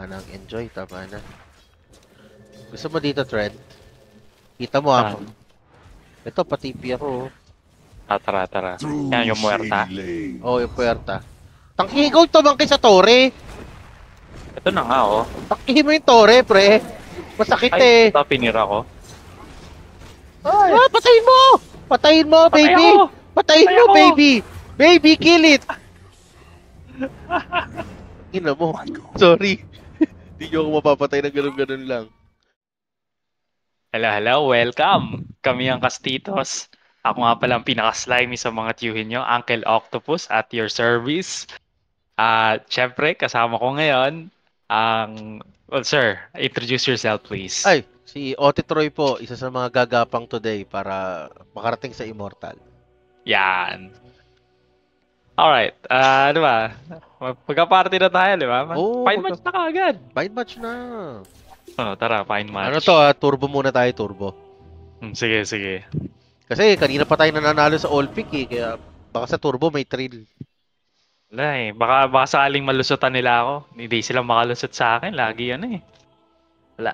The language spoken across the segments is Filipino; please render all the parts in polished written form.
Tama na, enjoy, tama na. Gusto mo dito, Trent? Kita mo ako. Ito, patipi ako. Tara. Yan yung muerta. Oo, yung puwerta. Tangkihigaw tumangki sa tore. Ito na nga, oh. Tangkihin mo yung tore, pre. Masakit eh. Ito, pinira ko. Ah, patayin mo! Patayin mo, Patay baby! ako! Patayin Patay mo, ako! baby! Baby, kill it! Ina mo. Sorry. Hindi nyo ako mapapatay na ganun-ganun lang. Hello, welcome! Kami ang Kastitos. Ako nga pala ang pinaka-slimy sa mga tiyuhin nyo, Uncle Octopus at your service. At syempre, kasama ko ngayon well, sir, introduce yourself please. Ay, si Ote Troy po, isa sa mga gagapang today para makarating sa Immortal. Yan. Alright, ano ba? Magka-party na tayo, di ba? Oo, Fine match na kaagad. Bind match na. Tara, fine match. Ano to turbo muna tayo, turbo. Sige. Kasi kanina pa tayo nananalo sa all pick eh, kaya baka sa turbo may thrill. Wala eh. Baka sakaling malusutan nila ako. Hindi sila makalusot sa akin. Lagi yan eh. Wala.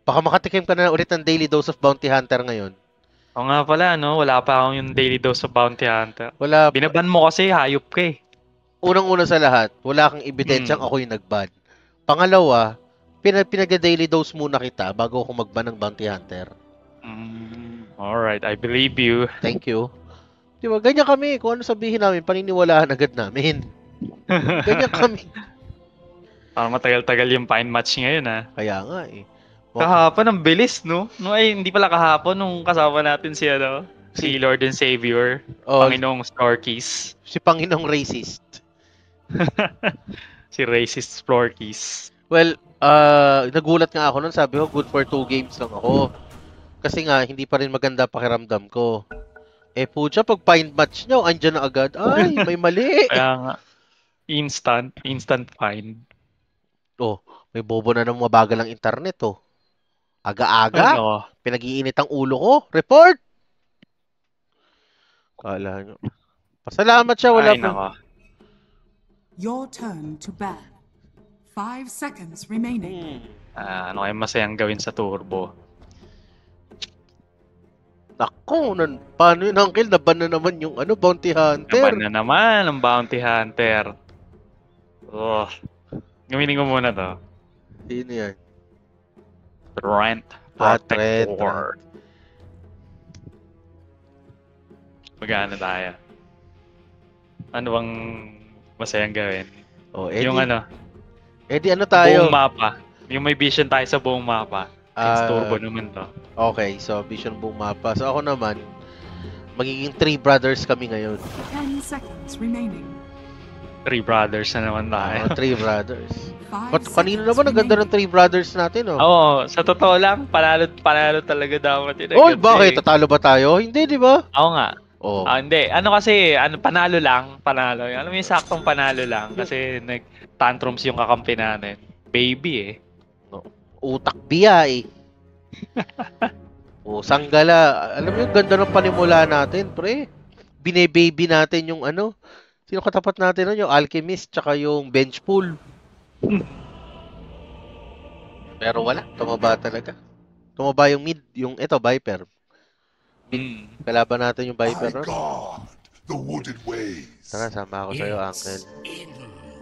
Baka makatikim ka na ulit ng daily dose of Bounty Hunter ngayon. O nga pala, no? Wala pa akong yung daily dose of Bounty Hunter. Wala. Binaban mo kasi, hayop ka eh. Unang-una sa lahat, wala kang ebidensyang ako yung nagban. Pangalawa, pinag-daily dose muna kita bago ako magban ng Bounty Hunter. Alright, I believe you. Thank you. Di ba, ganyan kami. Kung ano sabihin namin, paniniwalaan agad namin. Ganyan kami. Parang matagal-tagal yung fine match ngayon ah. Kaya nga eh. Kahapon, ang bilis, no? Hindi pala kahapon nung kasama natin si Lord and Savior, Panginoong Snorkies. Si Panginoong Racist. Si Racist Snorkies. Well, nagulat nga ako nun. Sabi ko, good for 2 games lang ako. Kasi nga, hindi pa rin maganda pakiramdam ko. Eh, pucha, pag find match nyo, andyan na agad. Ay, may mali. Kaya nga, instant find. Oh, may bobo na ng mabagal ang internet, oh. Aga-aga. Ano? Pinag-iinit ang ulo ko. Report! Kala nyo. Pasalamat siya, wala pa. Your turn to ban. 5 seconds remaining. Ano kayong masayang gawin sa turbo? Ako, paano yun, Uncle? Naban na naman yung Bounty Hunter. Naban na naman ang Bounty Hunter. Oh. Gamitin ko muna to. Sino yan? Trent Trent. Protector. Magana tayo. Ano bang masayang gawin? Oh, Eddie. Yung ano tayo? buong mapa. Yung may vision tayo sa buong mapa. Since turbo naman to. Okay, so vision buong mapa. So ako naman, magiging 3 brothers kami ngayon. 10 seconds remaining. 3 brothers na naman tayo. 3 brothers. Kanina naman ang ganda ng 3 brothers natin, oh. Oo, sa totoo lang, panalo talaga dapat yun. Oy, bakit? Tatalo ba tayo? Hindi, di ba? Oo nga. Oh. Hindi. Ano kasi, panalo lang. Panalo. Alam mo yung saktong panalo lang. Kasi nag-tantrums yung kakampi natin. Baby eh. Utak biya eh. Sanggala. Alam mo yung ganda ng panimula natin, pre. Bine-baby natin yung Sino katapat natin nun? Yung Alchemist tsaka yung Bench Pool. Pero wala. Tumaba talaga. Tumaba yung mid. Yung Viper. Kalaban natin yung Viper. The wooded ways. Tara, sama ako sa'yo, Uncle. In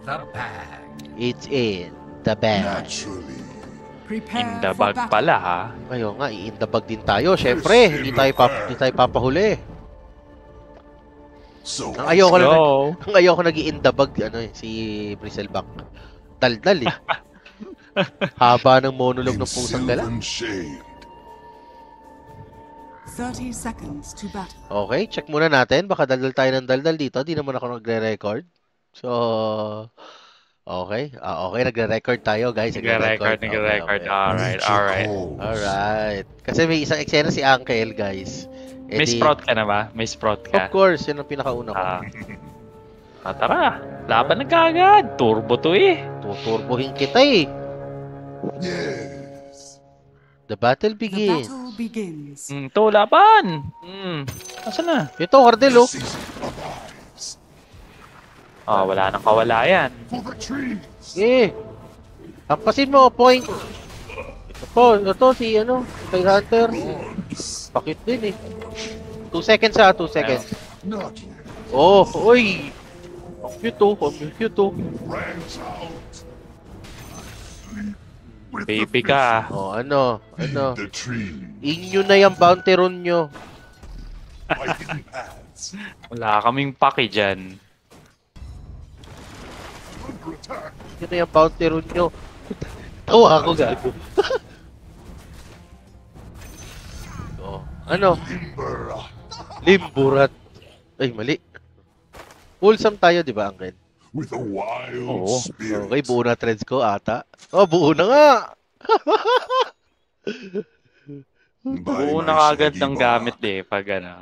the bag. It's in the bag. Naturally. In the bag pala ha. Ayun nga, in the bag din tayo. Syempre, hindi tayo papahuli. So, Ang ayoko nag-i-in the bag, si Bristleback. Daldal eh. Haba ng monologue ng pusang gala. 30 seconds to battle. Okay, check muna natin. Baka daldal tayo ng daldal dito. Di naman ako nagre-record. So, okay. Okay, nagre-record tayo, guys. Nagre-record. Okay. Alright. Kasi may isang eksena si Uncle, guys. May sprout ka na ba? May sprout ka? Of course, yun ang pinakauna ko. Tara, laban na kaagad. Turbo to eh. Tuturbohin kita eh. yes. The battle begins. The battle begins. To, laban. Asan na? Ito, Cardel, oh. Wala nang kawala yan. For the trees. Eh. Hampasin mo, point. Ito si ano, kay Hunter. Pakit din eh. 2 seconds 2 seconds. Not yet. Oh, oy. Ang cute oh. Branch out. With Baby the ka. Oh, ano. feed the tree. Inyo na yung bounty rune nyo. By hidden paths. Wala kaming paki dyan. Under attack. Inyo na yung bounty rune nyo. Tawa ako gago. Oh, ano? Timber. Limburat. Ay, mali. Wholesome tayo, di ba, Uncle? With a wild Oo. spirit. Okay, buo na threads ko ata. Oh, buo na nga. By Buo my na kagad shaggy ng bark. gamit pag ano.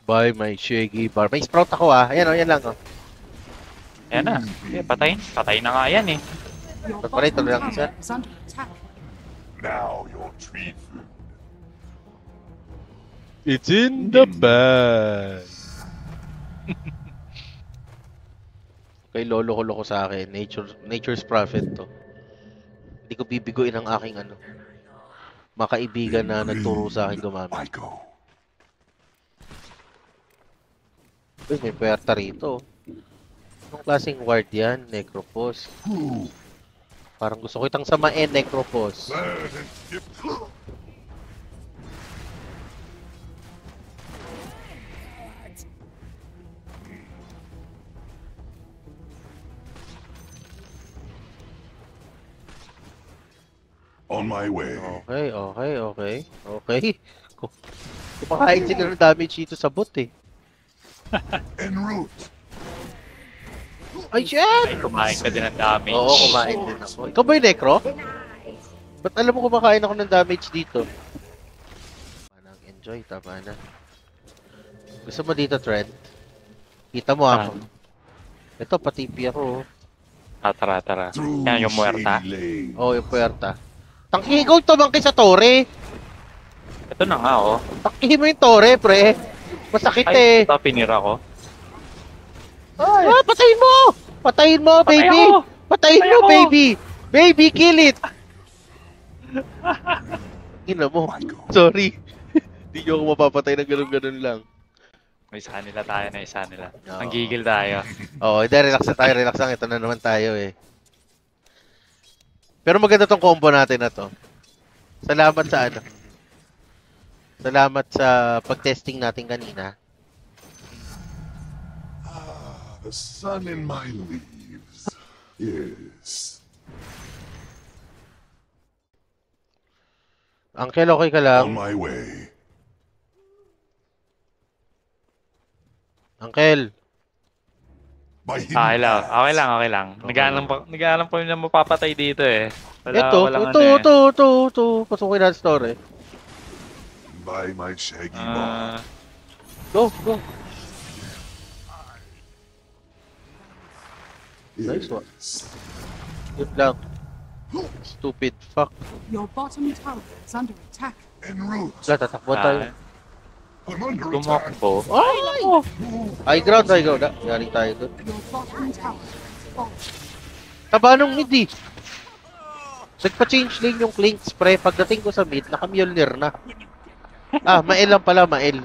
By my shaggy bar. May sprout ako Ayan yan lang Ayan na. Patay. Patay na nga yan Your But pare, bottom ito lang tower isa. is under attack. Now your tree food. It's in the bag. Kay lolo ko sa akin. Nature's prophet to. Hindi ko bibiguin ang aking makaibigan na nagturo sa akin I gumamit. go. Uy, may puwerta rito. Anong klaseng ward yan? Necropos. Parang gusto ko itang samain, Necropos. Burn and dip. On my way. Okay. Kumakain sila ng damage dito sa bot eh. En route. Ay, shit! Ay, kumain ka din ng damage. Oo, kumain din ako. Ikaw ba yung Necro? Ba't alam mo kumakain ako ng damage dito? Enjoy, tama na. Gusto mo dito, Trent? Kita mo ako. Ito, patipi ako. Tara. Through Yan yung muerta. shady lane. Oh, yung puwerta. Tangkihin ko tumangki sa tore. Ito na nga Tangkihin mo yung tore, pre. Masakit Ay, eh. ito pinira ko. Patayin mo! Patayin mo, Patay baby! ako! Patayin Patay mo, ako! baby! Baby, kill it! Ina mo. Sorry. Hindi nyo ako mapapatay ng ganun-ganun lang. May isa nila tayo na isa nila. Oo. Ang gigil tayo. Oo, hindi, relax na tayo, relax lang. Ito na naman tayo eh. Pero maganda tong combo natin na to. Salamat sa Salamat sa pag-testing natin kanina. The sun in my leaves. Yes. Uncle, okay ka On lang? my way. Uncle, By hidden Okay lang. paths. Okay lang. Nag-aalam pa rin na mapapatay dito eh. Walang ito. Pasukin natin story. By my shaggy bark. Go. Nice one. Yes. Good lang. Stupid fuck. Your bottom tower is under attack. En route. Wala, tatakbo tayo. I'm under attack. Tumakbo. Ay! High ground. Yari tayo doon. Your bottom tower is falling. Taba nung mid eh. Nagpa-change lane yung Clinks, pre. Pagdating ko sa mid, naka-Mjolnir na. Mael lang pala, Mael.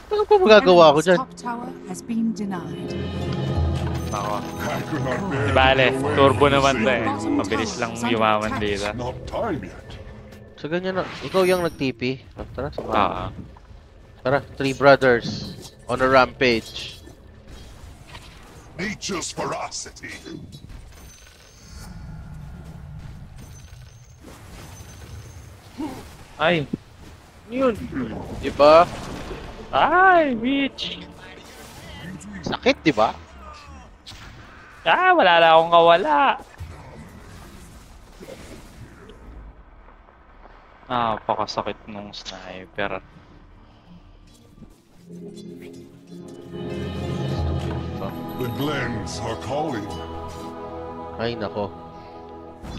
Ano pa magagawa ko Enemy's dyan? top tower has been denied. Ako. I could not bear Di bale, to go turbo away. naman to eh. Mabilis lang yumaman dito. Not time yet. So ganyan na. Ikaw yung nag-TP. Tara, sumama. Oo. Tara, 3 brothers on a rampage. Nature's ferocity. Ay. Yun. Diba? Ay, bitch. Sakit, diba? Wala na akong kawala. Napakasakit nung sniper. The glens are calling. Ay, nako.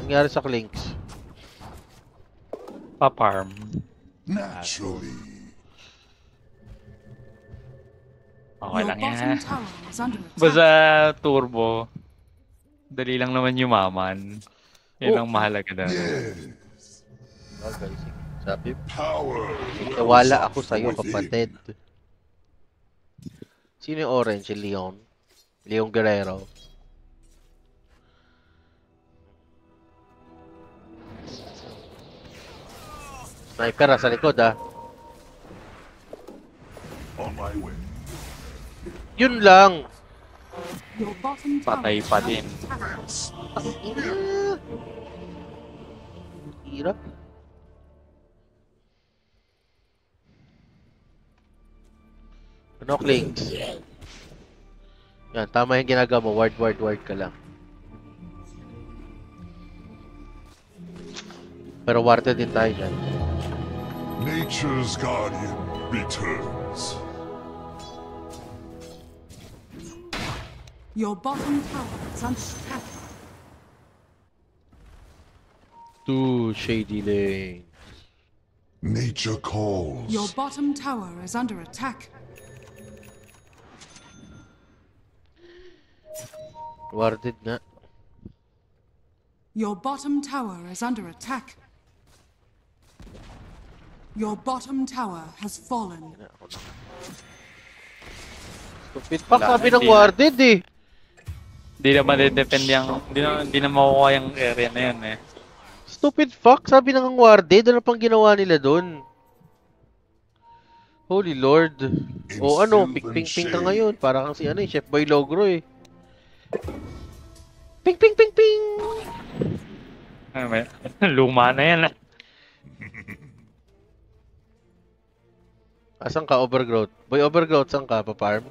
Nangyari sa Clinks. Naturally. Okay Your lang bottom yan. tower is under Basta attack. turbo. Dali lang naman yumaman. Yun ang mahalaga doon. Yes. Okay, sige. Sabi, Power. wala ako sa'yo, within. kapatid. Sino yung orange? Si Leon? Leon Guerrero. Sniper sa likod On my way. Yun lang. Your bottom tower Patay is pa under din. attack. Hirap. Knocklings. Yan, tama yung ginagawa mo. Ward ka lang. Pero warded din tayo dyan. Nature's guardian returns. Your bottom tower is under attack. Two shady lane. Nature calls. Your bottom tower is under attack. Warded nga. Your bottom tower is under attack. Your bottom tower has fallen. Stupid pa, Wala, sabi ng hindi na. warded eh. Hindi na madedepend yung... Hindi na makukuha yung area na yun eh. Stupid fuck, sabi ng warded. Ano pang ginawa nila dun? Holy Lord. O ano, ping-ping-ping ka ngayon. Para kang si ano eh, Chef Boy Logro eh. Ping-ping-ping-ping! Luma na yan. Asan ka, Overgrowth? Boy Overgrowth, saan ka? Pa-farm?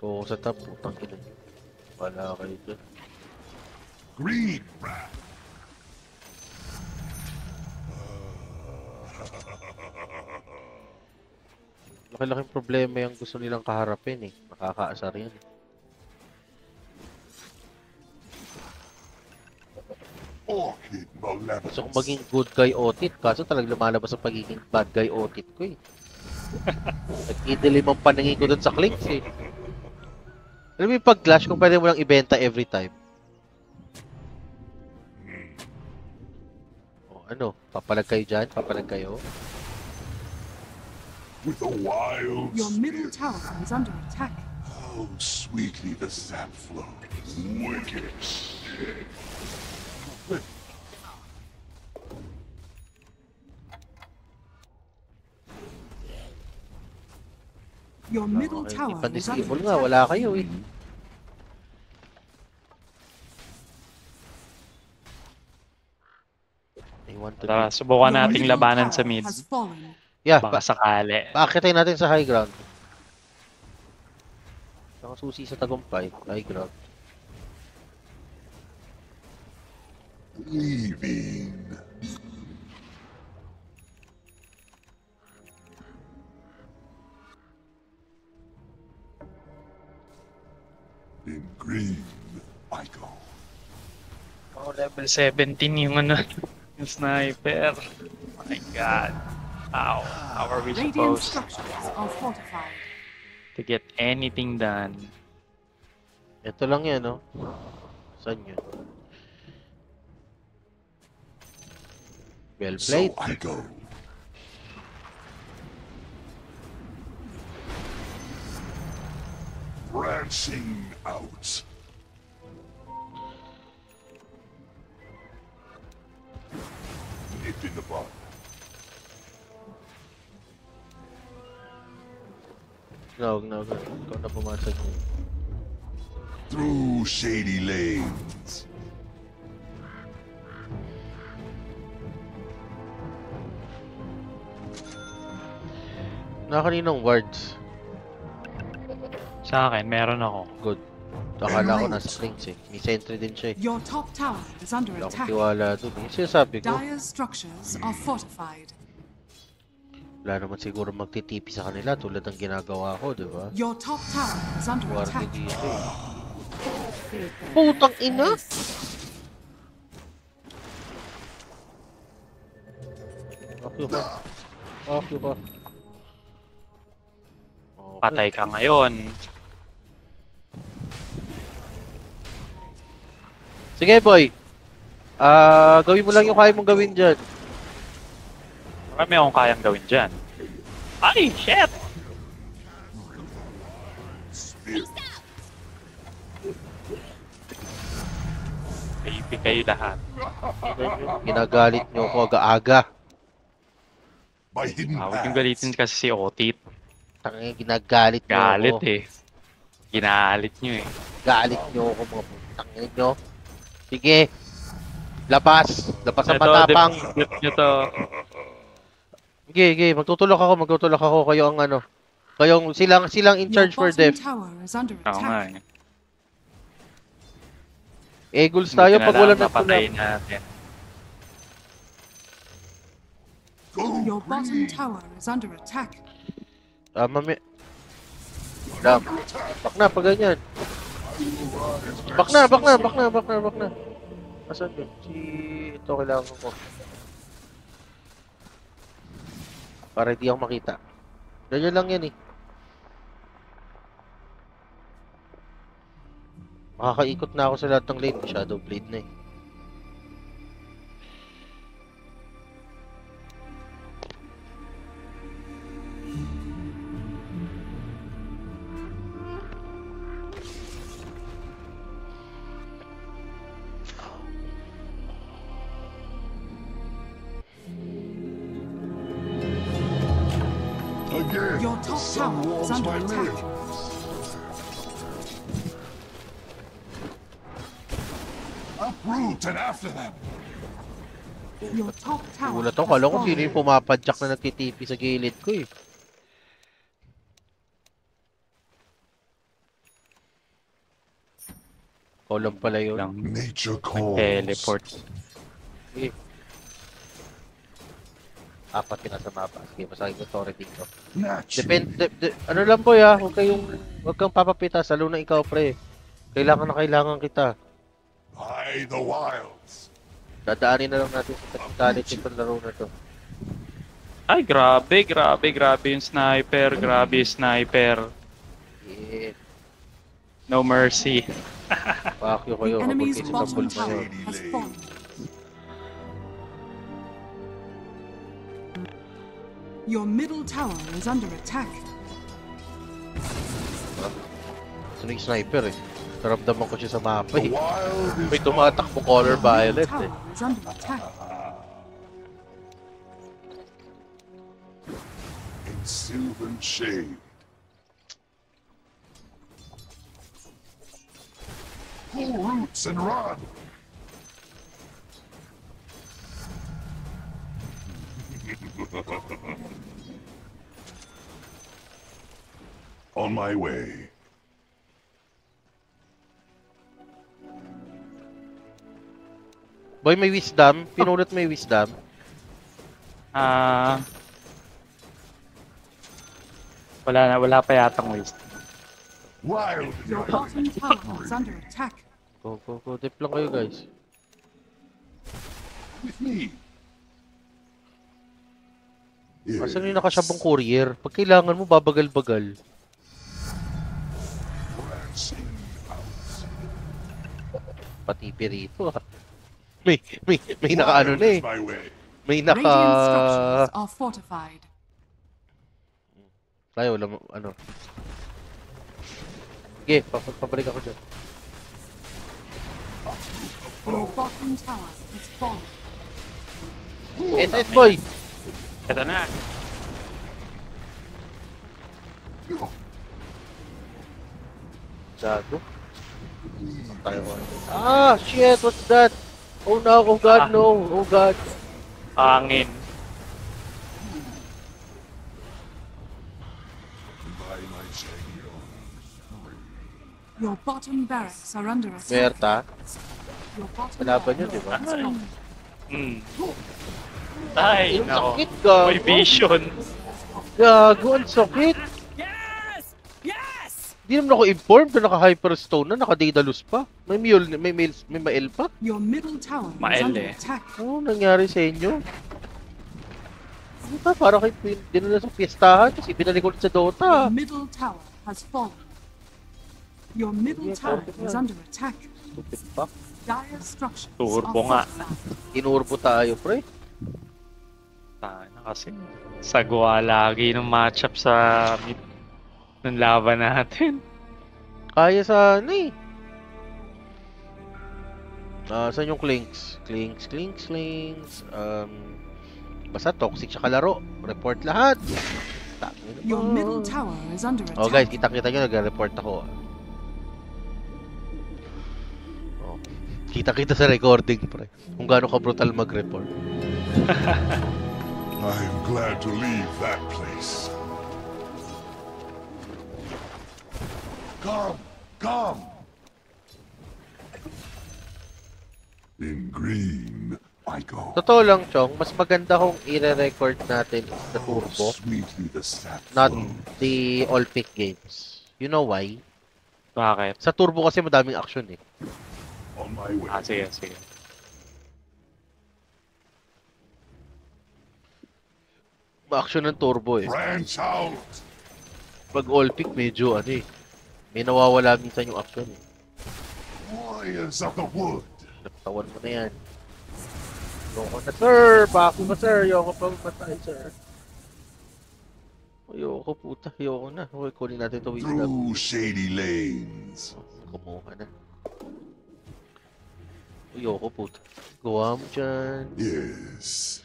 Oo, sa top. Putang ina. Wala kayo dyan. Green rat. Laki-laking problema yung gusto nilang kaharapin eh. Nakakaasar yan. Orchid malevolence. Gusto kong maging good guy Otit. Kaso talagang lumalabas ang pagiging bad guy Otit ko eh. Nag-idilim ang paningin ko dun sa clinks eh. Alam mo yung pag-clash kung pwede mo lang ibenta every time. O ano, papalag kayo dyan? Papalag kayo? With a wild Your middle spirit. tower is under attack. How sweetly the sap flows. Wicked. Your middle Okay, tower is under ipan-disable nga, attack. wala kayo eh. I want to Tara, subukan Your nating middle labanan sa tower mid. has fallen. Yeah, Baka sakali. paakitin natin sa high ground. Ang susi sa tagumpay, high ground. Leaving. In green, I go. Oh, level 17 yung ano, yung sniper. My God. How are we Radiant supposed structures are fortified. to get anything done? Ito lang yan, no? Saan yun? Well So played. I go. Branching out. Nip in the bud. No. Ikaw na pumasag mo. Through shady lanes. Nakaninong wards. Sa akin, meron ako. Good. Akala ko nasa clinks eh. May sentry din siya eh. Your top tower is under Wala akong attack. tiwala dun eh. Sinasabi ko, Dire's structures are fortified. wala naman siguro magtitipi sa kanila tulad ng ginagawa ko, di ba? Your top tower is under Warte attack. dito eh. Putang ina! Okay ka. Patay ka ngayon. Sige, boy. Gawin mo lang yung kaya mong gawin dyan. Marami akong kayang gawin dyan. Ay, shit! Baby kayo lahat. Ginagalit nyo ako aga-aga. My hidden Huwag yung paths. galitin kasi si Otit. Tangin, ginagalit nyo Galit ako. eh. Ginalit nyo eh. Galit nyo ako mga putangin nyo. Sige. Labas. Labas ang Ito, matapang. dip nyo to. Sige. Magtutulak ako. Kayo ang ano. Kayong silang in Your charge for bottom them. tower is under Oo nga attack. eh. Eagles tayo Buti na pag lang wala napatay nagtulak. natin. Go Your bottom green. tower is under attack. Mami. Dam. Bak na pag ganyan. Bak na. Asan yun? Ito kailangan ko. Para hindi ako makita. Ganyan lang yan eh. Makakaikot na ako sa lahat ng lane. Shadow Blade na eh. Again, Your the top sun tower is warms under my attack. limbs. Uproot and after them. Your top tower Gulat ako. has Kala ko sino fallen. yung pumapadyak na nagtitipi sa gilid ko eh. Kolam pala yun. Lang. Nature calls. Teleport. Sige. Apat yun nasa mapa. Sige, masakit ko Torre dito. Naturally. Ano lang po ya, huwag kang papapitas, lalo na ikaw pre. Kailangan kita. By the wilds. Dadaanin na lang natin sa technicality ng laro na to. Ay, grabe yung sniper. Grabe yung sniper. Yeah, No mercy. fuck you The kayo, habol enemy's kayo sa bottom tambol mo tower yun. has fallen. Your middle tower is under attack. Sino yung sniper eh? Naramdaman ko siya sa mapa The eh. wild is May tumatakbo color Your middle violet eh. tower is under attack. in sylvan shade. Pull roots and run. On my way. Boy, may wisdom. Pinulit may wisdom. Wala pa yatang waste. Wild Your bottom tower is under attack. Go. Dip lang kayo guys. with me. Asan yung nakasyabong courier? Pag kailangan mo, babagal-bagal. Branching out. Pati pirito ah. May naka ano na eh. Wild is my way. May Radiant naka... structures are fortified. Tayo, wala mo, ano. Sige, pabalik ako dyan. Your bottom tower is fallen. SS boy! Ito na. Gago. Tayo ko. Ah, shit! What's that? Oh no, oh god, no. Oh god. Hangin. By my savior. Your bottom barracks are under attack. Merta. Your bottom Kalaban tower yun, di ba? has fallen. Ay, Yung nako. sakit, gago. May vision. Gago, ang sakit. Di naman ako informed na naka-hyperstone na, naka-Daedalus pa. May mule, may mael pa. Your middle tower is Mael under eh. attack. Ano nangyari sa inyo? Puta, parang kayo dinala sa piestahan kasi binalik ulit sa Dota. Your middle tower has fallen. Your middle tower is under attack. Stupid fuck. Dire structures Turbo are nga. fortified. Inurbo tayo, pre. Sana kasi sagwa lagi ng matchup sa mid ng laban natin. Kaya sana eh. Saan yung Clinks? Clinks. Basta toxic siya kalaro. Report lahat. Your middle tower is under attack. Oh guys, kita-kita nyo, nag-report ako. Oh. Kita-kita sa recording, pre. Kung gaano ka brutal mag-report. I am glad to leave that place. Come! In green, I go. Totoo lang, Chong, mas maganda kung i-record natin the How turbo, sweetly the sap not flows. the all-pick games. You know why? Bakit? Sa turbo kasi madaming action eh. On my way. Sige. Ma-action ng turbo eh. Branch out! Pag all-pick, medyo ano eh. May nawawala minsan yung action eh. Warriors of the wood! Natawan mo na yan. Yoko na, sir! Bako na, sir! Yoko pa matay, sir. Ayoko, puta. Ayoko na. Huwag kunin natin ito wisdom. Through shady lanes. Kumuha na. Ayoko, puta. Gawa mo dyan. Yes.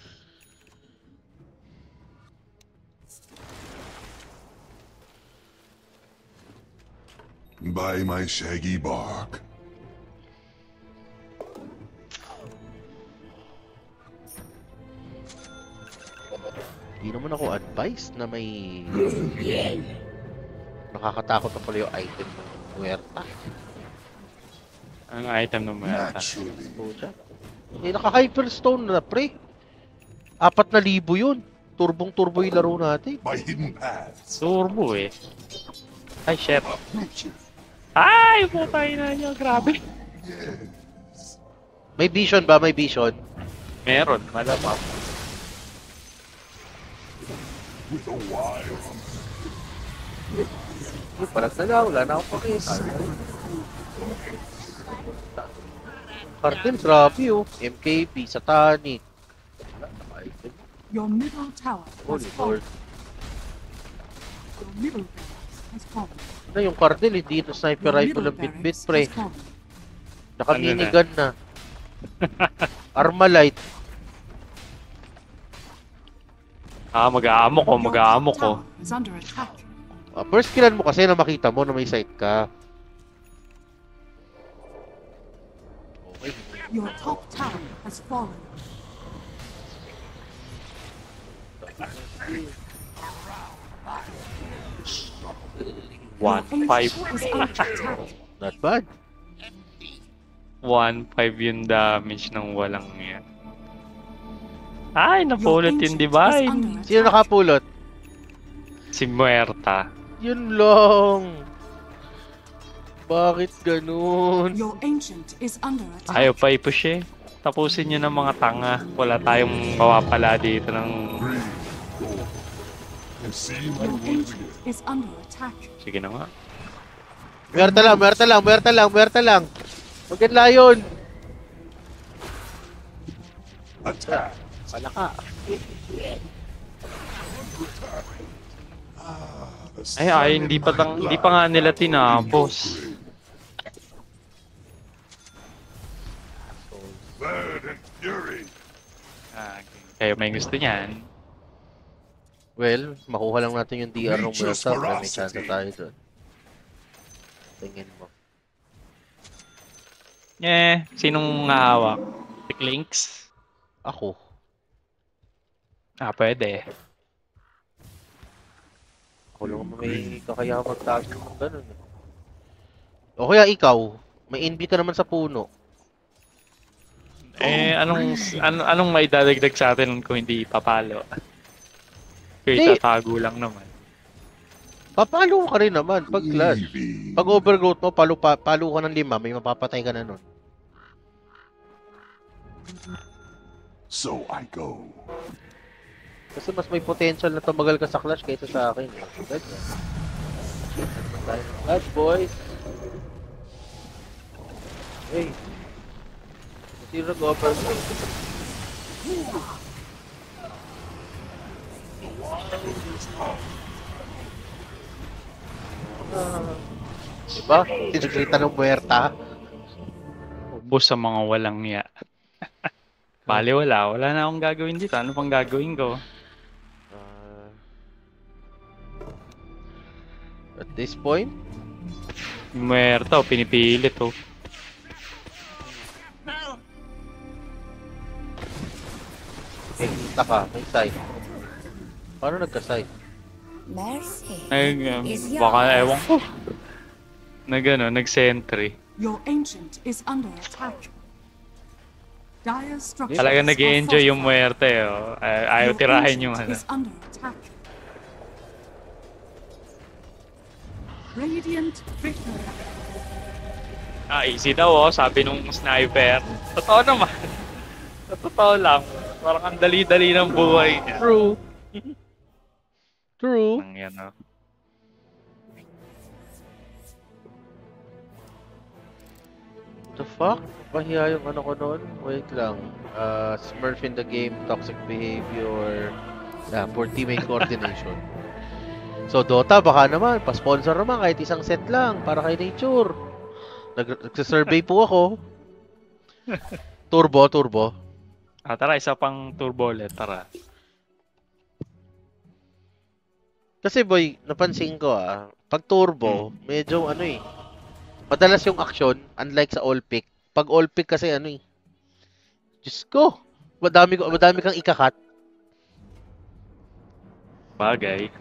By my shaggy bark. Hindi naman ako advised na may... Nakakatakot na pala yung item ng Muerta. Ang item ng mga Naturally. Puta. Eh, naka-hyperstone na, pre. 4,000 yun. Turbong-turbo yung laro natin. By hidden paths. turbo eh. Ay, shit. Approaching. Ay, putay na niyo. Grabe. Yes. May vision ba? May vision? Meron, malamang. With a wild. Yung parang na wala na akong pakita. Cartel, grabe oh. MKB, Satanic. Wala, naka-item. Your middle tower has Holy fallen. Lord. Your middle barracks has fallen. Na yung Cardel, hindi na sniper Your rifle middle ang bitbit, barracks pre. has fallen. Naka-minigun na. Armalite. Mag-aamo ko. Your top tower is under attack. First killan mo kasi na makita mo na may sight ka. Okay. Your top tower has fallen. Your 1-5. ancient is under attack. Not bad. 1-5 yung damage ng walang yan. Ay, Your napulot yung ancient is divine. under Sino attack. nakapulot? Si Muerta. Yun lang. Bakit ganun? Your ancient is under attack. Ayaw pa i-push eh. Tapusin nyo ng mga tanga. Wala tayong mawapala dito ng... Green. Gold. You see my Your wood ancient is under attack. Sige na nga. Muerta lang. Huwag yan layon. attack. Palaka. Ay, hindi pa nga nila tinapos. Bird and fury. Kayo may gusto niyan. Well, makuha lang natin yung DR ng Nature's Muerta. Kaya may chance ferocity. tayo doon. Tingin mo. Sinong hawak? Si Clinks? Ako. Pwede. Ako lang naman may kakayang magtago ng ganun. O kaya ikaw, may NB ka naman sa puno. Anong may dadagdag sa atin kung hindi papalo? Kaya Hindi. tatago lang naman. Papalo ka rin naman pag clash. Leaving. Pag overgrowth mo, palo ka ng 5, may mapapatay ka na nun. So I go. Kasi mas may potential na tumagal ka sa Clash kaysa sa akin. Ganyan. Ano naman tayo ng Clash, boys? Hey. Zero go-over. Diba? Sinagsalita ng puwerta. Ubos sa mga walang niya. Bale, wala. Wala na akong gagawin dito. Ano pang gagawin ko? At this point, Muerto, pinipilit oh. may kita ka, may side. Paano nagka-side? Mercy. Baka ewan ko. Nag-sentry. Your ancient is under attack. Dire structures Talaga are nag-enjoy yung fortified. muerte oh. Ayaw Your tirahin yung ancient ano. is under attack. Radiant victory. Easy daw oh, sabi nung sniper. Totoo naman. Totoo lang. Parang ang dali-dali ng buhay niya. True. True. Ang yan oh. The fuck? Pahiya yung ano ko noon? Wait lang. Smurf in the game, toxic behavior, poor teammate coordination. So Dota, baka naman, pa-sponsor naman kahit isang set lang para kay Nature. Nagsasurvey po ako. Turbo. Tara, isa pang turbo ulit. Tara. Kasi boy, napansin ko pag turbo, medyo ano madalas yung action, unlike sa all pick. Pag all pick kasi ano Diyos ko, madami kang ikakat. Bagay.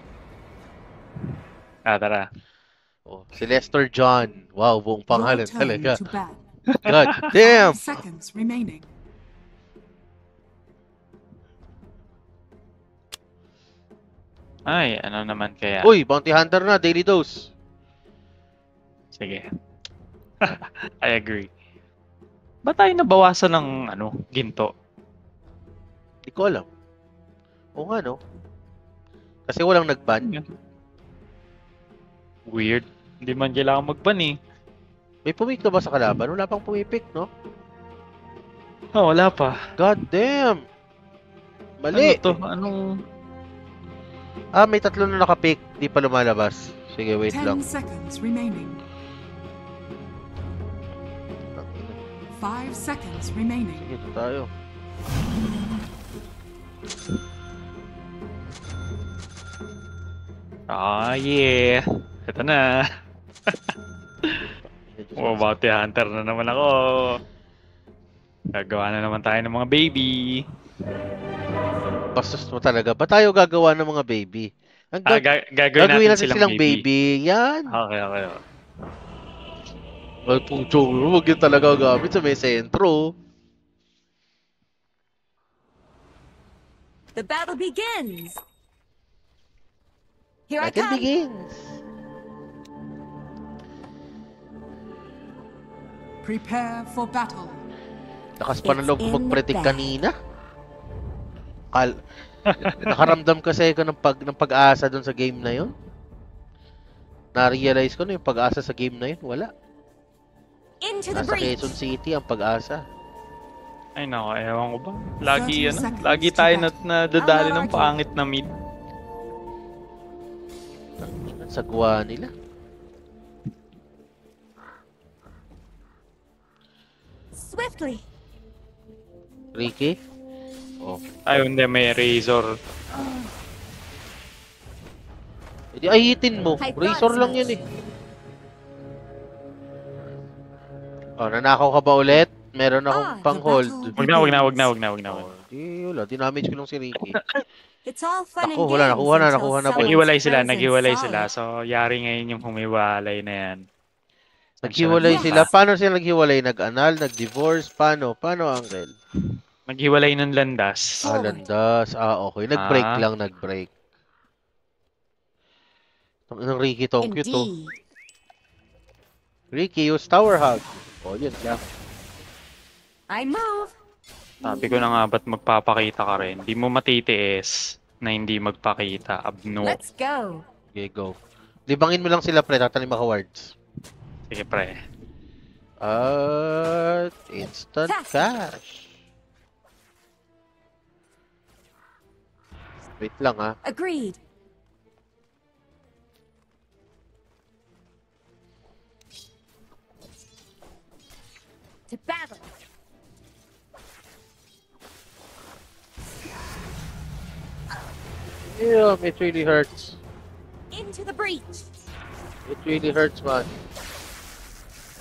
Tara. Oh, si Lester John. Wow, buong pangalan Your turn talaga. to bat. God damn! 5 seconds remaining. Ay, ano naman kaya? Uy, Bounty Hunter na, daily dose. Sige. I agree. Ba't tayo nabawasan ng ginto? Di ko alam. Oo nga, no? Kasi walang nag-ban. Weird. Hindi man kailangan mag-ban eh. May pumik na ba sa kalaban? Wala pang pumipik, no? Oh, wala pa. God damn! Mali! Ano to? Anong... May 3 na nakapick. Di pa lumalabas. Sige, wait 10 lang. seconds remaining. 5 seconds remaining. Sige, ito tayo. Yeah. Ito na. Oh, Bounty Hunter na naman ako. Gagawa na naman tayo ng mga baby. Bastos mo talaga. Ba tayo gagawa ng mga baby? Gagawin natin silang baby. Yan. Okay. Ay, pucho. Huwag yun talaga gamit sa may sentro. The battle begins. Here I Battle come. begins. Prepare for battle. Lakas pa ng loob ko It's in mag-predict the bag. kanina. Nakaramdam kasi ako ng pag-asa doon sa game na yun. Na-realize ko na yung pag-asa sa game na yun. Wala. Into the Nasa breach. Quezon City ang pag-asa. Ay nako, ewan ko ba. Lagi 30 seconds lagi to tayo bat. nadadali I'm ng not pangit na mid. Sagwa nila. Swiftly. Ricky? Oh. Ay, hindi, may razor. Edi ahitin mo. I thought Razor so. lang yun eh. Oh, nanakaw ka ba ulit? Meron akong pang-hold. Wag na. Oh, di wala. Dinamage ko lang si Ricky. It's all fun and Ako, wala, games nakuha na until ba? someone's Naghiwalay frozen sila. solid. So, yari ngayon yung humiwalay na yan. Naghiwalay Yes. sila. Paano sila naghiwalay? Nag-anal? Nag-divorce? Paano? Paano, Uncle? Naghiwalay ng landas. Landas. Okay. Nag-break Ah. lang. Nag-break. Ang Ricky tong cute oh. Indeed. Ricky, use tower hug. Oh, yun lang. I move. Sabi ko na nga ba't magpapakita ka rin. Di mo matitiis na hindi magpakita. Abno. Let's go. Okay, go. Libangin mo lang sila, pre. Tatanim ako wards. Sige, pre. Instant cash. Wait lang, ha. Agreed. To battle. Yeah, it really hurts. Into the breach. It really hurts, man.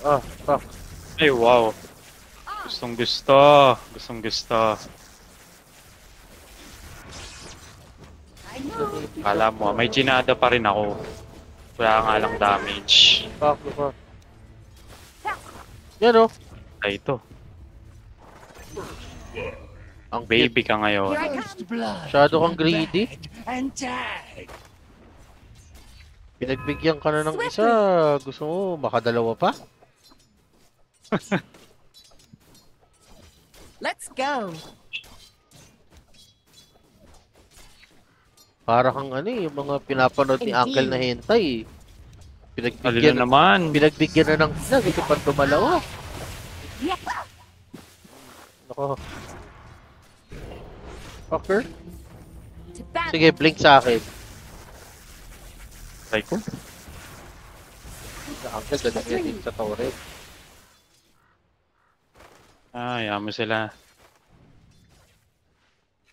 Ah, fuck. Ay, wow. Ah, Gustong gusto. Gustong gusto. I know. Kala mo, may ginada pa rin ako. Wala nga lang damage. Fuck, fuck. Yan, oh. Ay, ito. Ang Baby ka ngayon. Here I come. Masyado kang greedy. And tag. Pinagbigyan ka na ng isa. Gusto mo, makadalawa pa? Let's go. Para kang ano eh, yung mga pinapanood ni Uncle na hentai eh. Alin na naman. Pinagbigyan na ng isa, gusto pa dumalawa. Yeah. Ako. Fucker. To battle. Sige, blink sa akin. Try ko. Sa Uncle, ganun yan din sa Torre. Ayaw mo sila.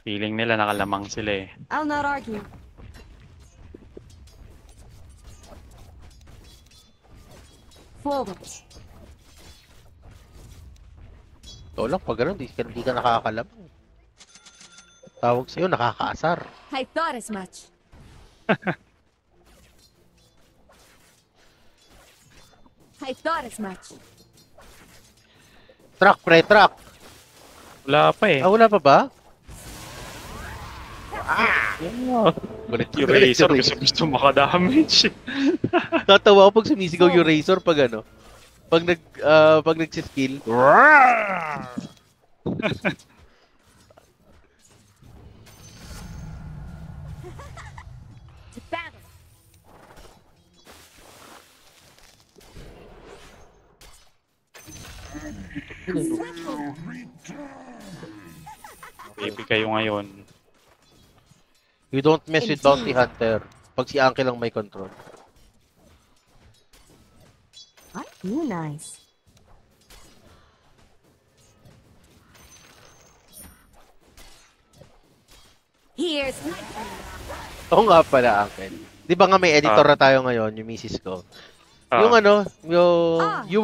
Feeling nila nakalamang sila eh. I'll not argue. Forward. Ito lang, pag ganun, di ka nakakalamang. Tawag sa'yo, nakakaasar. I thought as much. I thought as much. Truck, pre, truck. Wala pa eh. Ah, wala pa ba? Galit Yung Razor gusto makadamage. Tatawa ako pag sumisigaw yung Razor pag ano. Pag nagsiskill. To battle. Baby kayo ngayon. You don't mess with Bounty Hunter. Pag si Uncle lang may control. Aren't you nice? Here's my Oo nga pala, Uncle. Di ba nga may editor na tayo ngayon, yung misis ko. Yung ano, yung you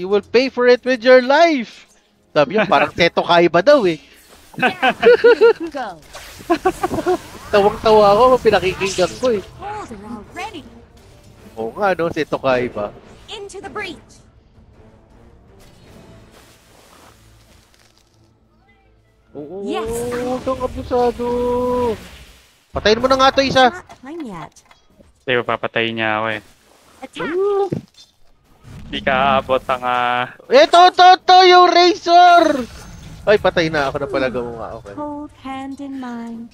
will pay for it with your life. Sabi yun, parang Seto Kaiba daw eh. go. Tawang-tawa ako, pinakikinggan ko eh. Hold her already. Oo nga, no, Seto Kaiba. Into the breach. Oo, Yes. huwag kang abusado. Patayin mo na nga to isa. Not time yet. Hindi, papatayin niya ako eh. Attack. Hindi ka abot ang Ito, yung Razor! Ay, patay na ako na pala gumawa. Okay. Hold hand in mine.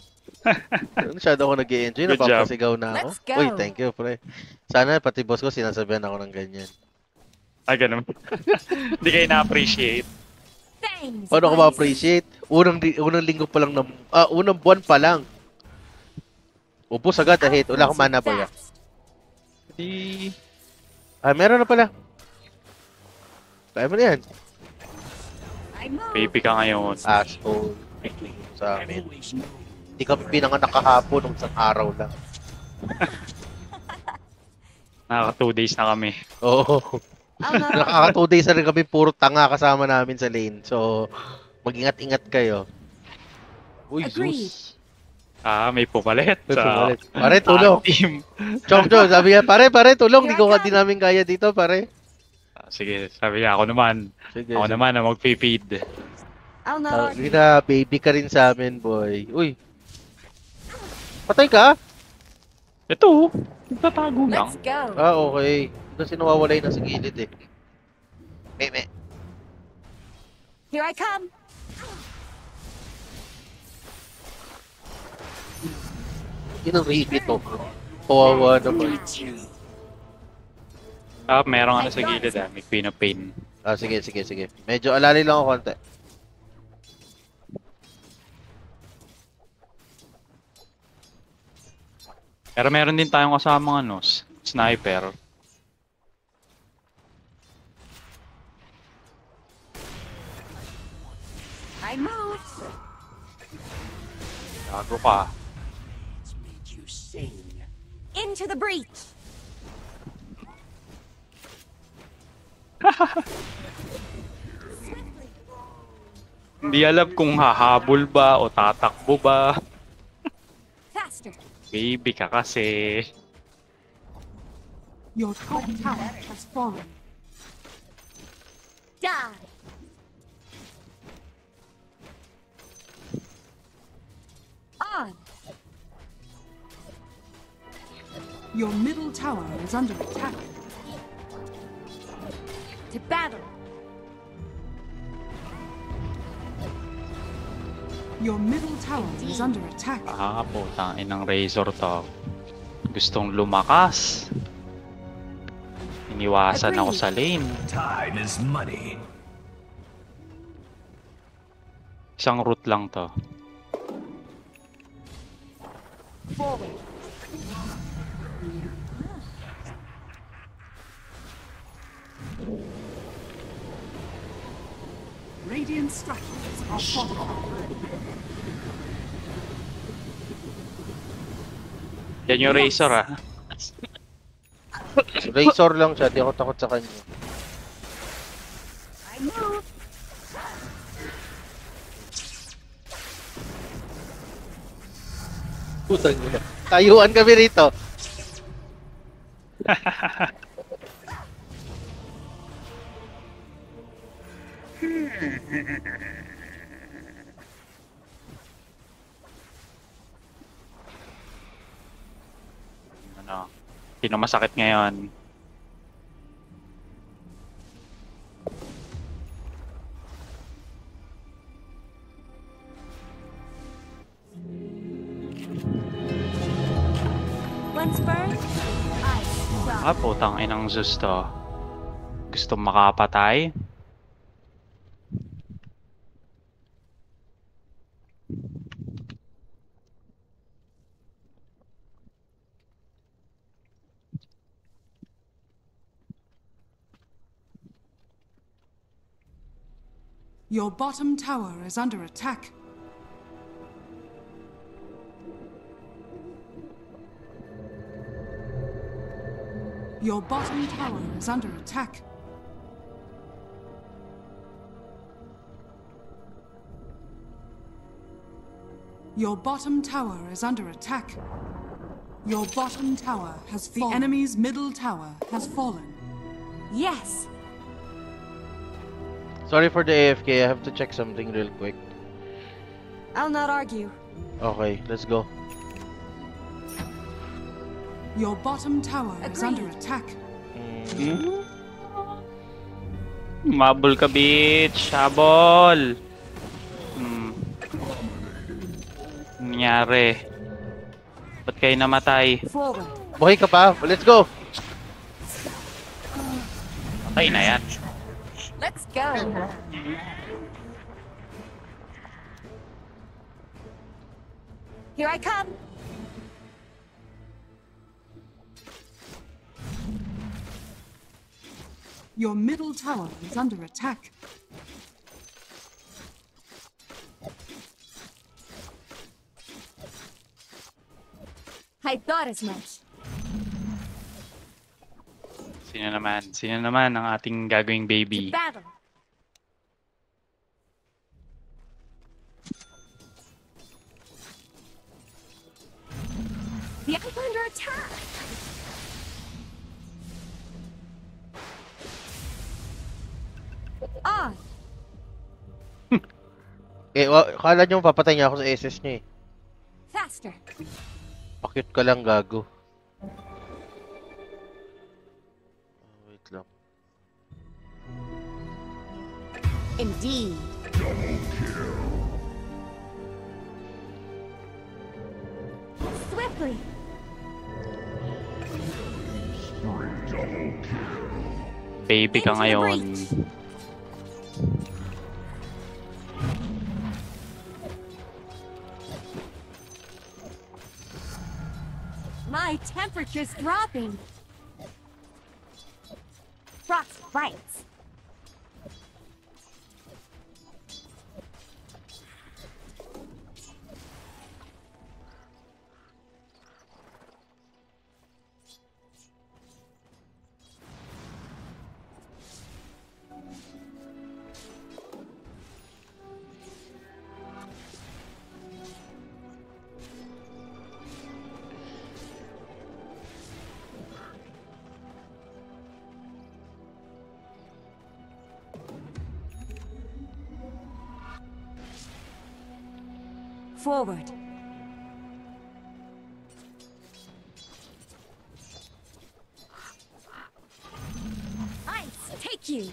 Masyado ako nag-i-enjoy, Good job. napapasigaw na ako. Let's go. Uy, thank you, pre. Sana pati boss ko sinasabihan ako ng ganyan. Ay, ganun. Hindi kayo na-appreciate. Thanks. Paano ko boys. ma-appreciate? Unang linggo pa lang na, unang buwan pa lang. Ubus agad, ahit. Wala akong mana ba yan? Fast. Hindi. Meron na pala. Kaya mo na yan. I move. Baby ka ngayon. Asshole. Sa amin. Hindi kami pinanganak kahapon nung isang araw lang. Nakaka 2 days na kami. Oo. I'll not argue. Nakaka 2 days na rin kami puro tanga kasama namin sa lane. So, mag-ingat-ingat kayo. Uy, Agreed. Zeus. May pumalit. May sa pumalit. Pare, tulong. team. Chom, sabi niya, pare, tulong. Hindi Here I ko ka come. din namin kaya dito, pare. Sige, sabi niya, ako naman. Sige, Ako naman na mag-feed. I'll not Sabi argue. na, baby ka rin sa amin, boy. Uy. Patay ka? Ito, nagtatago lang. Let's go. Okay. Kasi nawawalay na sa gilid eh. Meme. Here I come. Yun ang repeat to. Kawawa naman. Merong ano sa gilid May Queen of Pain. Sige. Medyo alalay lang ako konti. Pero meron din tayong kasamang sniper. I move. Gago ka. Into the breach. Hindi alam kung hahabol ba o tatakbo ba. Faster. Baby ka kasi. Your top tower has fallen. Die. On. Your middle tower is under attack. To battle. Your middle tower is under attack. Putang inang Razor to. Gustong lumakas. Iniwasan ako sa lane. Time is money. Isang route lang to. Forward. Radiant structures are fortified. Yan yung Razor Razor lang siya, di ako takot sa kanya. I move. Putang ina. Tayuan kami rito. Sino masakit ngayon? Once burned, I stop. Putang inang Zeus to. Gusto makapatay? Your bottom tower is under attack. Your bottom tower is under attack. Your bottom tower is under attack. Your bottom tower has fallen. The enemy's middle tower has fallen. Yes. Sorry for the AFK, I have to check something real quick. I'll not argue. Okay, let's go. Your bottom tower is under Agreed. attack. Mabol ka, bitch! Habol! Nangyari? Ba't kayo namatay? Forward. Buhay ka pa? Let's go! Patay na yan. Let's go. Here I come. Your middle tower is under attack. I thought as much. Sino naman? Sino naman ang ating gagawing To baby? battle. The I'm under attack. On. Kala nyo papatay niya ako sa SS niya eh. Faster. Pakit ka lang, gago. Wait lang. Indeed. Swiftly. Baby ka ngayon. My temperature's dropping. Frost bites. Forward. Ice, take you.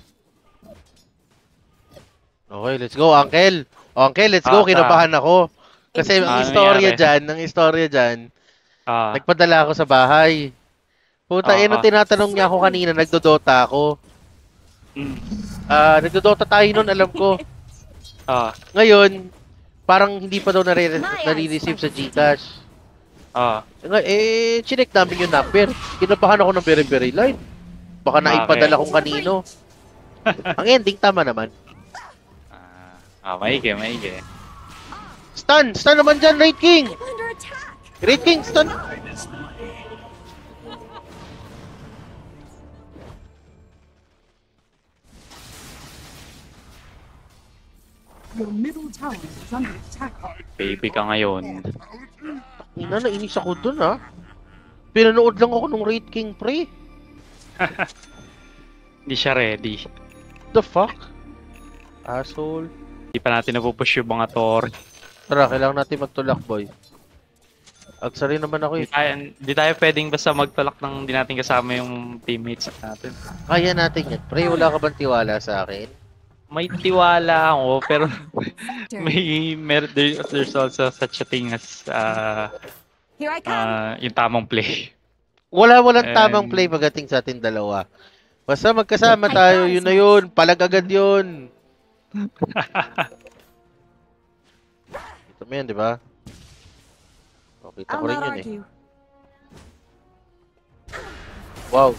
Okay, let's go, Uncle. Uncle, let's go. Kinabahan ako. Kasi ang istorya dyan, nagpadala ako sa bahay. Puta, nung tinatanong niya ako kanina, nagdodota ako. Nagdodota tayo nun, alam ko. Ngayon, parang hindi pa daw nare-receive sa Gcash. Chinek namin yung number. Kinabahan ako ng very line. Baka naipadala kong kanino. Ang ending, tama naman. Maigi. Stun naman dyan, Raid King! Raid King, stun! Your middle tower is under attack. Baby ka ngayon. Nainis ako dun, ha? Pinanood lang ako ng Raid King, pre. Hindi siya ready. The fuck? Asshole. Hindi pa natin napupush yung mga tor. Tara, kailangan natin magtulak, boy. Agsa rin naman ako, eh. Hindi tayo pwedeng basta magtulak ng hindi natin kasama yung teammates natin. Kaya natin yan. Pre, wala ka bang tiwala sa akin? May tiwala ako, pero there's also such a thing as Here I come. yung tamang play. Walang tamang play pagdating sa atin dalawa. Basta magkasama tayo, yun na yun. Palag agad yun. Ito mo yan, di ba? Kita ko rin yun, eh. Wow.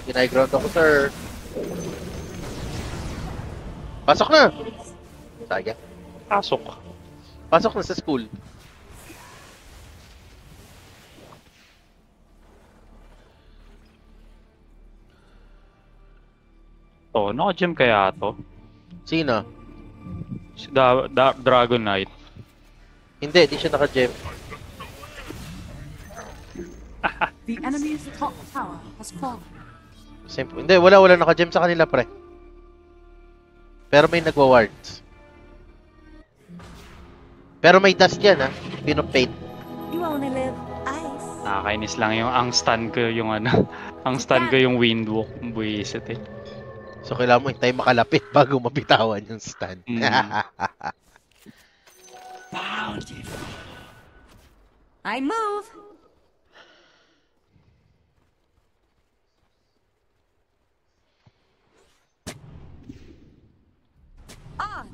Kinay-ground ako, sir. Pasok na! Sayang. Pasok na sa school. Naka-gem kaya to? Sino? Si Dragon Knight. Hindi, di siya naka-gem. The enemy's top tower has fallen. Simple. Hindi, wala naka-gem sa kanila, pre. Pero may nagwa-wards. Pero may dust yan, ha? Pinopaint. You only live ice. Nakakainis lang yung ang stun ko yung ang stun ko yung windwalk. Buwisit eh. So, kailangan mo hintay makalapit bago mabitawan yung stun. I move. On.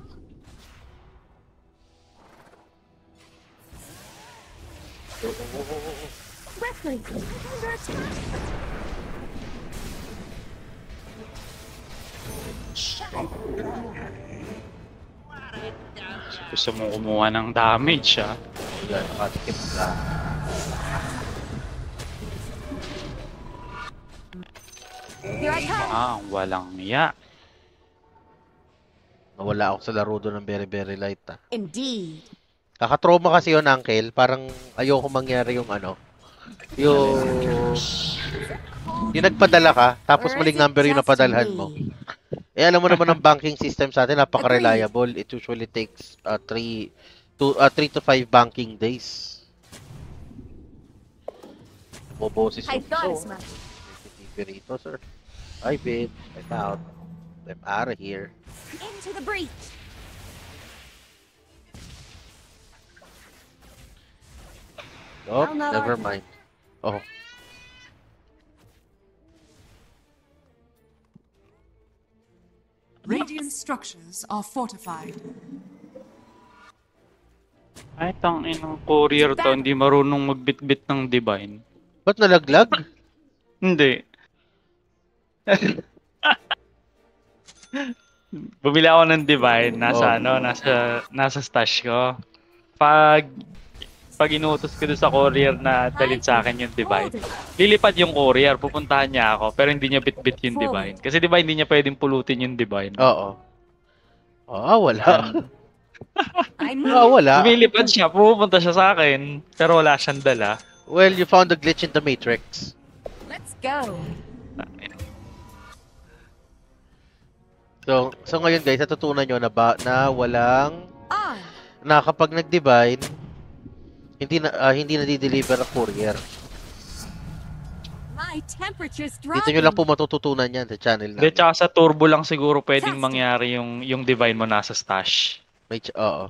Reckless. Under attack. Gusto mo kumuha ng damage, ha? Yan, nakatikip ka. Here I come. Walang iya. Nawala ako sa laro doon ng very light, ha? Indeed. Kakatrauma kasi yun, Uncle. Parang ayoko mangyari yung yung nagpadala ka, tapos maling number yung napadalhan mo. Eh, alam mo naman ang banking system sa atin, napaka-reliable. It usually takes 3 to 5 banking days. Bobosis I yung thought as so. much. Rito, sir. Hi, bitch. I'm out. I'm out of here. Into the breach. Oh, I'll not never argue. mind. Oh. Radiant structures are fortified. Ay, tangin ng courier to, hindi marunong magbitbit ng divine. Ba't nalaglag? Hindi. Bumili ako ng divine, nasa stash ko. Pag inutos ko doon sa courier na dalhin sa akin yung divine, lilipad yung courier, pupuntahan niya ako, pero hindi niya bitbit yung divine. Kasi diba hindi niya pwedeng pulutin yung divine. Oo. Wala. I'm Wala. Lumilipad siya, pupunta siya sa akin, pero wala siyang dala. Well, you found a glitch in the matrix. Let's go. So ngayon guys, natutunan nyo na walang On. na kapag nag-divine, hindi na di-deliver ang courier. My temperature's Dito dropping. nyo lang po matututunan yan sa channel Hindi, namin. tsaka sa turbo lang siguro pwedeng mangyari yung divine mo nasa stash. Oo.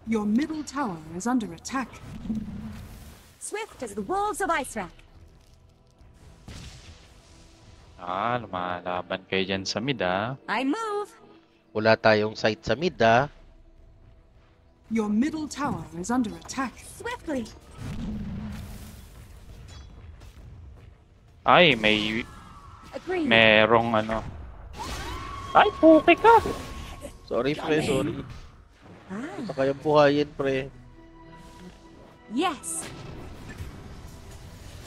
Your middle tower is under attack. Swift as the wolves of Icerack. Lumalaban kayo dyan sa mid, I move. Wala tayong sight sa mid, Your middle tower is under attack. Swiftly. Ay, Agreed. merong Ay, puke ka! Sorry, pre, sorry. Ah. Ito kayang buhayin, pre. Yes.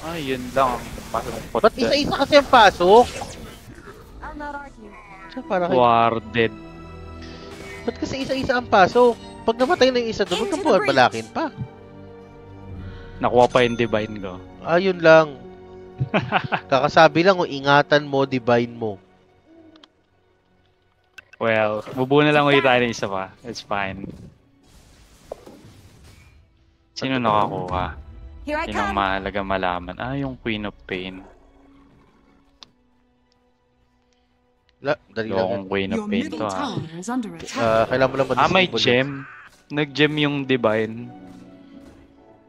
Ay, yun lang. Malungkot. Ba't isa-isa kasi ang pasok? I'll not argue. Siya para kayo. Warded. Ba't kasi isa-isa ang pasok? Pag namatay na yung isa doon, huwag kang buwan balakin pa. Nakuha pa yung divine ko. Ayun lang. Kakasabi lang, ingatan mo, divine mo. Well, bubuo na lang ulit tayo ng isa pa. It's fine. Sino nakakuha? Here I Yun ang come. mahalaga malaman. Yung Queen of Pain. Dali lang. Yung Queen of Your Pain middle to, tower is under attack. Kailangan mo lang may ma-disable. gem. Nag-gem yung divine.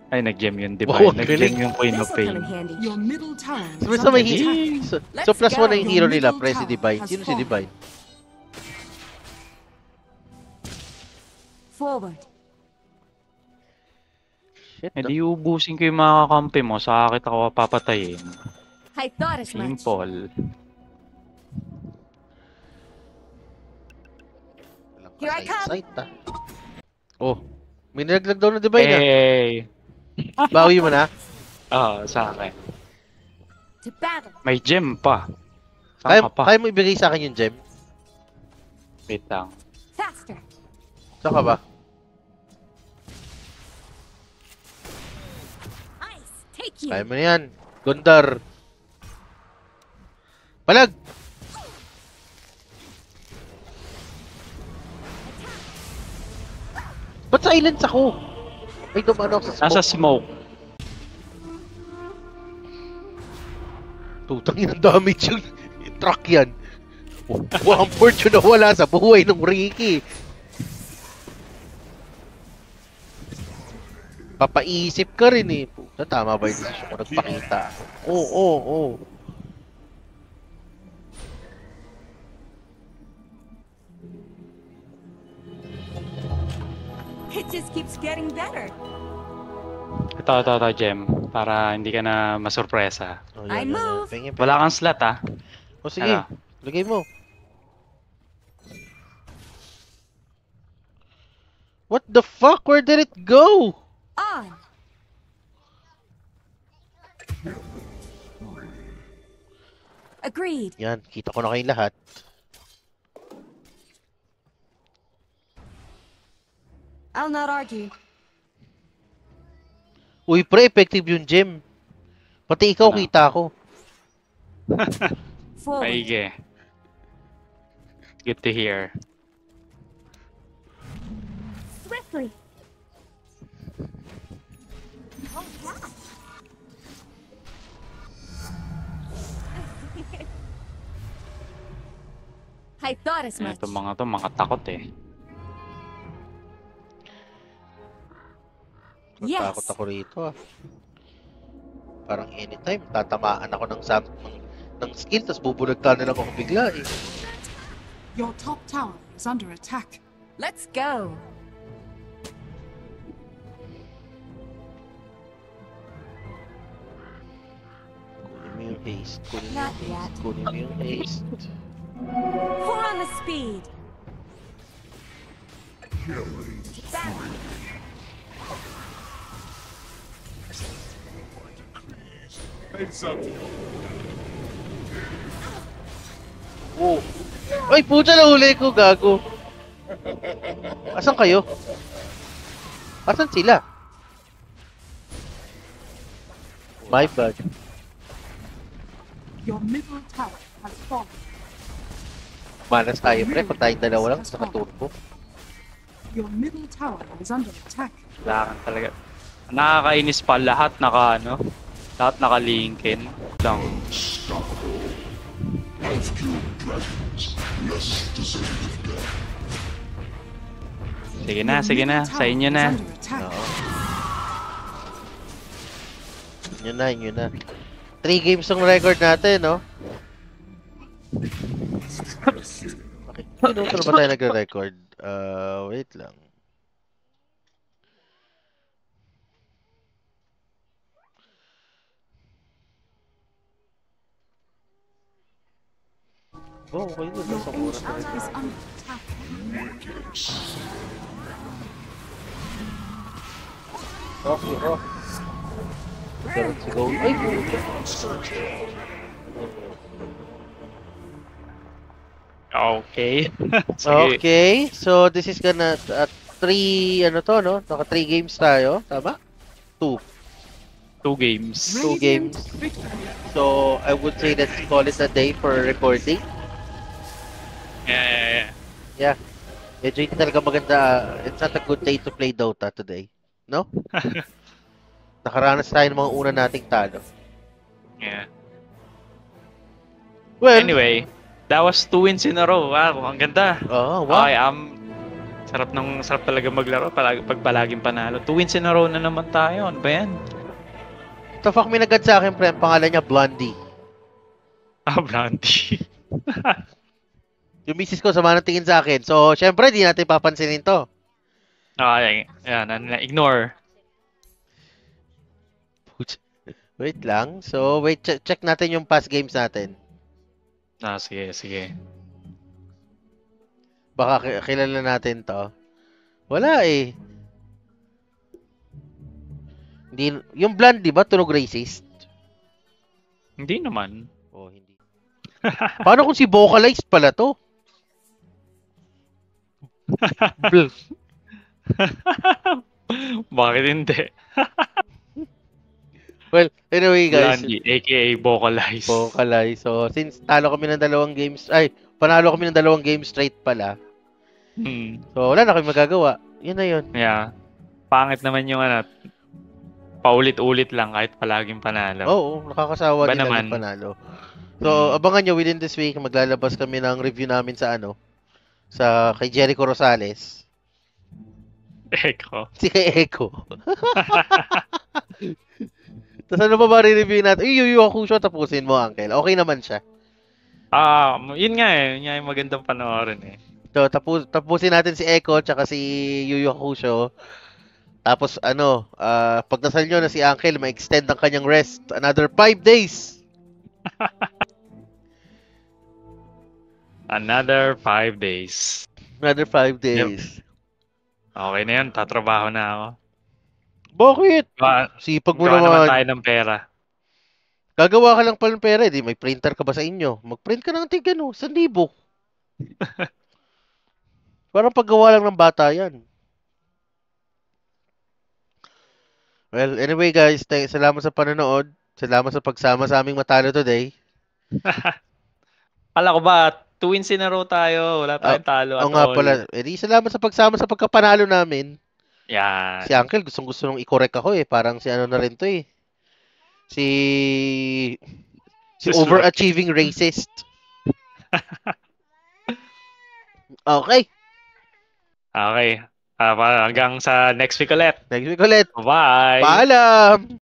Ay, nag-gem yung divine. Wow, Nag-gem galing. yung Queen This of will come Pain. in handy. Your middle tower is So, under may attack. so plus Let's 1 na yung go. hero nila, Your pre si middle Divine. tower Sino has si Divine? Forward. Shit, Eh di ubusin ko yung mga kakampi mo. Sa akin ako papatayin. I thought as much. Simple. Walang Here I come. kasayt, Oh, may nilaglag daw na Divine, Hey! Bawi mo na. Sa akin. To battle. May gem pa. Saan ka pa? Kaya mo ibigay sa akin yung gem? Wait lang. Faster. Saan ka ba? Ice. Take you. Kaya mo na yan. Gondar. Palag! Ba't silence ako? Ay, dumano ako sa smoke. Nasa smoke. Tutang yung damage yung truck yan. One fortune na wala sa buhay ng Ricky. Papaisip ka rin eh. Puta, tama ba yung desisyon ko? Nagpakita. Oo. It just keeps getting better. Ito, gem. Para hindi ka na masurpresa. Oh, I move. Pengin. Wala kang slot, O sige, Ano? lagay mo. What the fuck? Where did it go? On. Agreed. Yan, kita ko na kayong lahat. I'll not argue. Uy, pre, effective yung gem. Pati ikaw, Ano? kita ko. Forward. Maigi. Good to hear. Swiftly. Oh, yeah. I thought as much. Itong mga to, mga takot eh. Yes. Takot ako rito ah. Parang anytime, tatamaan ako ng skill, tapos bubulagtan na lang ako bigla eh. Your top tower is under attack. Let's go. Kunin mo yung haste, kunin mo Not yung yet. haste, kunin mo yung haste. Pour on the speed. Oh. Ay, pucha, nahuli ko, gago. Asan kayo? Asan sila? My bad. Your middle tower has fallen. Malas tayo, pre. Pag tayong dalawa lang, nakaturbo. Your middle tower is under attack. Kailangan talaga. Nakakainis pa lahat lahat naka-linkin lang. I've killed dragons, less deserving of death. Sige na, sa inyo na. Oo. Yun na. 3 games ng record natin, no? Okay. Ano ba tayo nagre-record? Wait lang. Oh, okay na. Your Isang oras na ancient rin. is under attack. Okay, oh. Let's go. Ay, puto. Okay. Sige. Okay, so this is gonna 3 no? Naka 3 games tayo, tama? 2. 2 games. 2 games. Victory. So I would say let's call it a day for recording. Yeah. Yeah. Medyo hindi talaga maganda. It's not a good day to play Dota today. No? Nakaranas tayo ng mga una nating talo. Yeah. Well, Anyway, that was 2 wins in a row. Wow, ang ganda. oh, wow. Okay, sarap talaga maglaro pag palaging panalo. 2 wins in a row na naman tayo. Ano ba yan? The fuck, may nagad sa akin, pre. Ang pangalan niya, Blondie. Blondie. Yung misis ko, sama ng tingin sa akin. So, syempre, di natin papansinin to. Okay, yan. Ignore. Wait lang. So, wait, check natin yung past games natin. Sige. Baka kilala natin to. Wala eh. Hindi, yung Blondie ba, tunog racist? Hindi naman. Oh, hindi. Paano kung si vocalized pala to? Bakit hindi? Well, anyway guys. Blondie, aka Vocalize. Vocalize. So, since panalo kami ng 2 games straight pala. So, wala na kami magagawa. Yun na yun. Yeah. Pangit naman yung paulit-ulit lang kahit palaging panalo. Oo, nakakasawa Ba din naman? naman panalo. So, abangan nyo within this week, maglalabas kami ng review namin sa kay Jericho Rosales. Echo. Si kay Echo. Tapos ano pa ba re-review natin? Yu Yu Hakusho, tapusin mo, Uncle. Okay naman siya. Yun nga eh. Yun nga yung magandang panoorin eh. So, tapusin natin si Echo tsaka si Yu Yu Hakusho. Tapos pagdasal nyo na si Uncle, ma-extend ang kanyang rest. Another 5 days. Another 5 days. Another 5 days. Okay na yun. Tatrabaho na ako. Bakit? Gawa Sipag mo naman naman. tayo ng pera. Gagawa ka lang pala ng pera. Di, may printer ka ba sa inyo? Mag-print ka ng tig 1,000. Parang paggawa lang ng bata yan. Well, anyway guys, salamat sa panonood. Salamat sa pagsama sa aming matalo today. Kala ko ba, 2 wins in a row tayo. Wala tayong talo at Oo nga all. pala. Salamat sa pagsama sa pagkapanalo namin. Yan. Si Uncle, gustong-gusto nung i-correct ako eh. Parang si na rin to eh. Si overachieving racist. Okay. Okay. Hanggang sa next week ulit. Next week ulit. Bye! Paalam!